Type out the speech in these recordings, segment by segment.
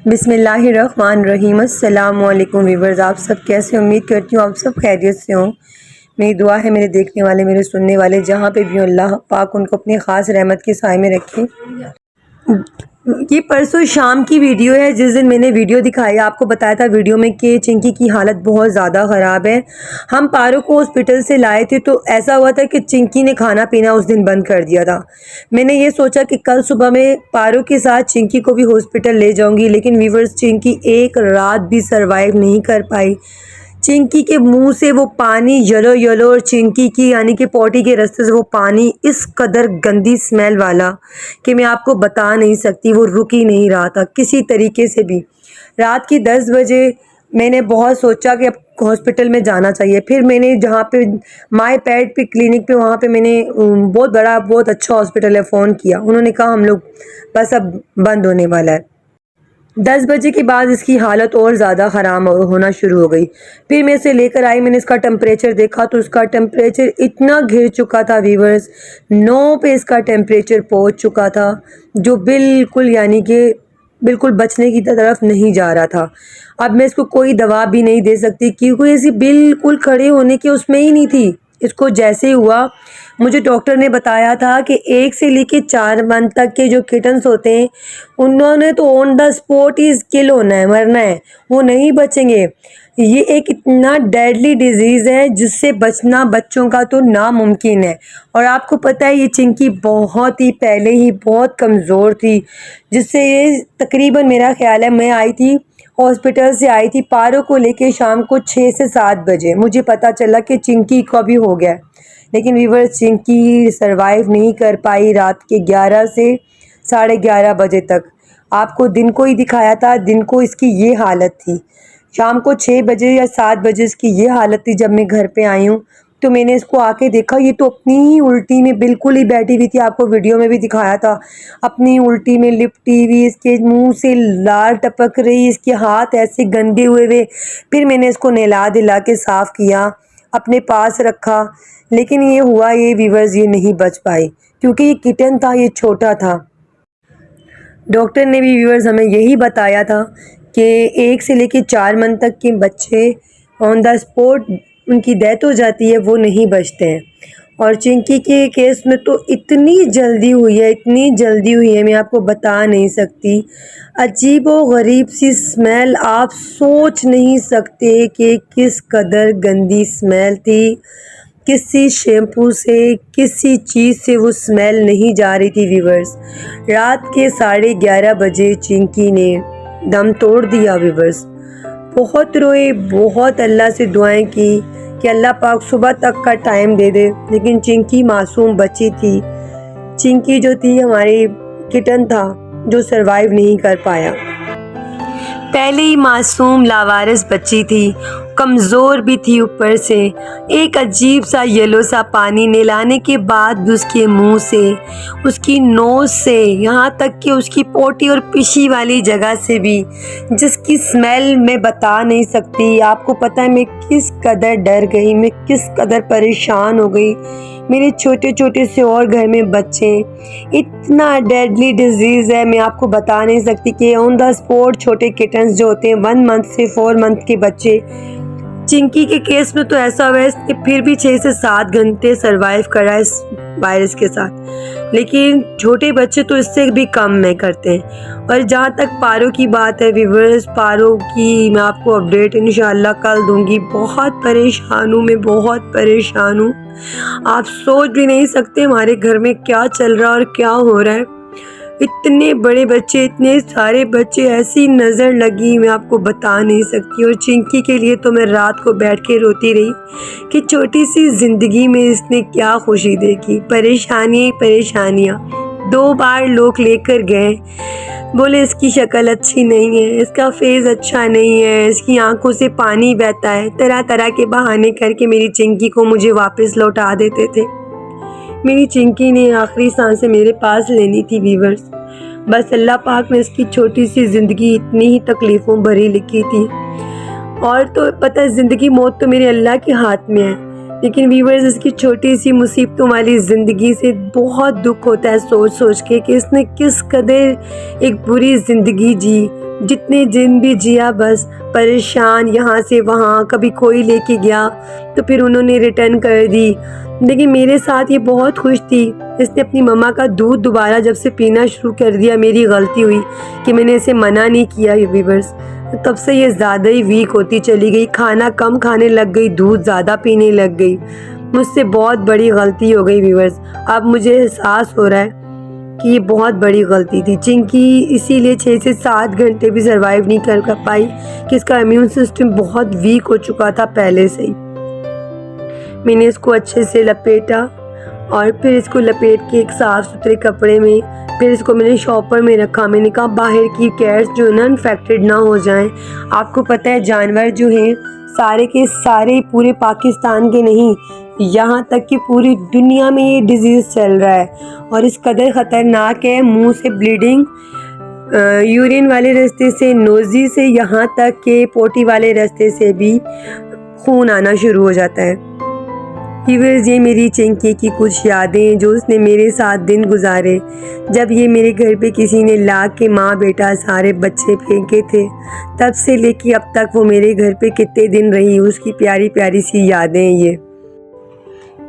बिस्मिल्लाहिर्रहमानिर्रहीम। अस्सलाम वालेकुम व्यूअर्स, आप सब कैसे? उम्मीद करती हूँ आप सब खैरियत से हों। मेरी दुआ है मेरे देखने वाले, मेरे सुनने वाले जहाँ पे भी हों, अल्लाह पाक उनको अपनी ख़ास रहमत के साए में रखे। ये परसों शाम की वीडियो है जिस दिन मैंने वीडियो दिखाई, आपको बताया था वीडियो में कि चिंकी की हालत बहुत ज़्यादा ख़राब है। हम पारो को हॉस्पिटल से लाए थे तो ऐसा हुआ था कि चिंकी ने खाना पीना उस दिन बंद कर दिया था। मैंने ये सोचा कि कल सुबह मैं पारो के साथ चिंकी को भी हॉस्पिटल ले जाऊंगी, लेकिन व्यूअर्स चिंकी एक रात भी सरवाइव नहीं कर पाई। चिंकी के मुंह से वो पानी येलो येलो और चिंकी की यानी कि पॉटी के रास्ते से वो पानी इस कदर गंदी स्मेल वाला कि मैं आपको बता नहीं सकती। वो रुक ही नहीं रहा था किसी तरीके से भी। रात की 10 बजे मैंने बहुत सोचा कि अब हॉस्पिटल में जाना चाहिए। फिर मैंने जहाँ पे माय पेट पे क्लिनिक पे वहाँ पे मैंने बहुत बड़ा बहुत अच्छा हॉस्पिटल है फ़ोन किया। उन्होंने कहा हम लोग बस अब बंद होने वाला है। 10 बजे के बाद इसकी हालत और ज़्यादा ख़राब होना शुरू हो गई। फिर मैं इसे लेकर आई, मैंने इसका टेम्परेचर देखा तो इसका टेम्परेचर इतना गिर चुका था व्यूअर्स, 9 पे इसका टेम्परेचर पहुंच चुका था, जो बिल्कुल यानी कि बिल्कुल बचने की तरफ नहीं जा रहा था। अब मैं इसको कोई दवा भी नहीं दे सकती क्योंकि ऐसी बिल्कुल खड़े होने की उसमें ही नहीं थी। इसको जैसे ही हुआ, मुझे डॉक्टर ने बताया था कि 1 से लेके 4 मंथ तक के जो किटन्स होते हैं उन्होंने तो ऑन द स्पॉट ही किल होना है, मरना है, वो नहीं बचेंगे। ये एक इतना डेडली डिजीज़ है जिससे बचना बच्चों का तो नामुमकिन है। और आपको पता है ये चिंकी बहुत ही पहले ही बहुत कमज़ोर थी, जिससे ये तकरीबन मेरा ख्याल है मैं आई थी हॉस्पिटल से आई थी पारो को लेके शाम को 6 से 7 बजे मुझे पता चला कि चिंकी को भी हो गया। लेकिन व्यूअर्स चिंकी सरवाइव नहीं कर पाई रात के 11 से 11:30 बजे तक। आपको दिन को ही दिखाया था, दिन को इसकी ये हालत थी। शाम को 6 बजे या 7 बजे इसकी ये हालत थी। जब मैं घर पे आई हूँ तो मैंने इसको आके देखा, ये तो अपनी ही उल्टी में बिल्कुल ही बैठी हुई थी। आपको वीडियो में भी दिखाया था, अपनी उल्टी में लिपटी हुई, इसके मुंह से लार टपक रही, इसके हाथ ऐसे गंदे हुए। फिर मैंने इसको नहला दिला के साफ़ किया, अपने पास रखा, लेकिन ये हुआ ये व्यूअर्स, ये नहीं बच पाई क्योंकि ये किटन था, ये छोटा था। डॉक्टर ने भी व्यूअर्स हमें यही बताया था कि 1 से लेके 4 मंथ तक के बच्चे ऑन द स्पॉट उनकी डेथ हो जाती है, वो नहीं बचते हैं। और चिंकी के केस में तो इतनी जल्दी हुई है, इतनी जल्दी हुई है, मैं आपको बता नहीं सकती। अजीबो गरीब सी स्मेल, आप सोच नहीं सकते कि किस कदर गंदी स्मेल थी। किसी शैम्पू से, किसी चीज़ से वो स्मेल नहीं जा रही थी व्यूअर्स। रात के 11:30 बजे चिंकी ने दम तोड़ दिया व्यूअर्स। बहुत रोए, बहुत अल्लाह से दुआएं की कि अल्लाह पाक सुबह तक का टाइम दे दे, लेकिन चिंकी मासूम बच्ची थी। चिंकी जो थी हमारी किटन था जो सरवाइव नहीं कर पाया। पहले ही मासूम लावारिस बच्ची थी, कमज़ोर भी थी, ऊपर से एक अजीब सा येलो सा पानी नहलाने के बाद भी उसके मुंह से, उसकी नोज़ से, यहाँ तक कि उसकी पोटी और पिशी वाली जगह से भी, जिसकी स्मेल मैं बता नहीं सकती। आपको पता है मैं किस कदर डर गई, मैं किस कदर परेशान हो गई। मेरे छोटे छोटे से और घर में बच्चे, इतना डेडली डिजीज़ है, मैं आपको बता नहीं सकती कि ऑन द स्पॉट छोटे किटन्स जो होते हैं 1 मंथ से 4 मंथ के बच्चे। चिंकी के केस में तो ऐसा हुआ है कि फिर भी 6 से 7 घंटे सरवाइव करा इस वायरस के साथ, लेकिन छोटे बच्चे तो इससे भी कम में करते हैं। और जहाँ तक पारो की बात है व्यूअर्स, पारो की मैं आपको अपडेट इंशाल्लाह कल दूंगी। बहुत परेशान हूँ मैं, बहुत परेशान हूँ। आप सोच भी नहीं सकते हमारे घर में क्या चल रहा है और क्या हो रहा है। इतने बड़े बच्चे, इतने सारे बच्चे, ऐसी नज़र लगी मैं आपको बता नहीं सकती। और चिंकी के लिए तो मैं रात को बैठ के रोती रही कि छोटी सी ज़िंदगी में इसने क्या खुशी देखी। परेशानी परेशानियाँ, 2 बार लोग लेकर गए, बोले इसकी शक्ल अच्छी नहीं है, इसका फेस अच्छा नहीं है, इसकी आंखों से पानी बहता है, तरह तरह के बहाने करके मेरी चिंकी को मुझे वापस लौटा देते थे। मेरी चिंकी ने आखिरी सांसें मेरे पास लेनी थी व्यूअर्स। बस अल्लाह पाक ने इसकी छोटी सी ज़िंदगी इतनी ही तकलीफ़ों भरी लिखी थी। और तो पता है ज़िंदगी मौत तो मेरे अल्लाह के हाथ में है, लेकिन व्यूअर्स इसकी छोटी सी मुसीबतों वाली ज़िंदगी से बहुत दुख होता है सोच सोच के कि इसने किस कदर एक बुरी ज़िंदगी जी, जितने दिन भी जिया बस परेशान, यहाँ से वहाँ, कभी कोई लेके गया तो फिर उन्होंने रिटर्न कर दी। लेकिन मेरे साथ ये बहुत खुश थी। इसने अपनी मम्मा का दूध दोबारा जब से पीना शुरू कर दिया, मेरी गलती हुई कि मैंने इसे मना नहीं किया व्यूअर्स। तब से ये ज़्यादा ही वीक होती चली गई, खाना कम खाने लग गई, दूध ज़्यादा पीने लग गई। मुझसे बहुत बड़ी गलती हो गई व्यूअर्स। अब मुझे एहसास हो रहा है कि ये बहुत बड़ी गलती थी। चिंकी इसीलिए 6 से 7 घंटे भी सर्वाइव नहीं कर पाई कि इसका इम्यून सिस्टम बहुत वीक हो चुका था पहले से ही। मैंने इसको अच्छे से लपेटा और फिर इसको लपेट के एक साफ़ सुथरे कपड़े में फिर इसको मैंने शॉपर में रखा। मैंने कहा बाहर की कैट्स जो है ना इन्फेक्टेड ना हो जाएं। आपको पता है जानवर जो हैं सारे के सारे पूरे पाकिस्तान के नहीं, यहाँ तक कि पूरी दुनिया में ये डिज़ीज़ चल रहा है और इस कदर ख़तरनाक है। मुंह से ब्लीडिंग, यूरिन वाले रास्ते से, नोज़ी से, यहाँ तक कि पोटी वाले रास्ते से भी खून आना शुरू हो जाता है। व्यूअर्स, ये मेरी चिंकी की कुछ यादें जो उसने मेरे साथ दिन गुजारे जब ये मेरे घर पे किसी ने ला के माँ बेटा सारे बच्चे फेंके थे। तब से लेके अब तक वो मेरे घर पे कितने दिन रही, उसकी प्यारी प्यारी सी यादें ये।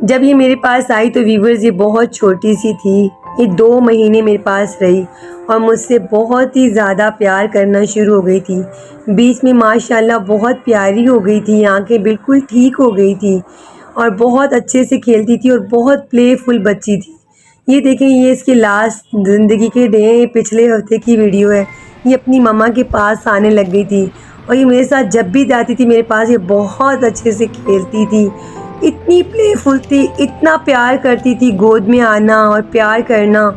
जब ये मेरे पास आई तो व्यूअर्स ये बहुत छोटी सी थी। ये 2 महीने मेरे पास रही और मुझसे बहुत ही ज़्यादा प्यार करना शुरू हो गई थी। बीच में माशाल्लाह बहुत प्यारी हो गई थी, आंखें बिल्कुल ठीक हो गई थी और बहुत अच्छे से खेलती थी और बहुत प्लेफुल बच्ची थी। ये देखें, ये इसकी लास्ट ज़िंदगी के डे, ये पिछले हफ्ते की वीडियो है। ये अपनी मम्मा के पास आने लग गई थी और ये मेरे साथ जब भी जाती थी मेरे पास ये बहुत अच्छे से खेलती थी। इतनी प्लेफुल थी, इतना प्यार करती थी, गोद में आना और प्यार करना।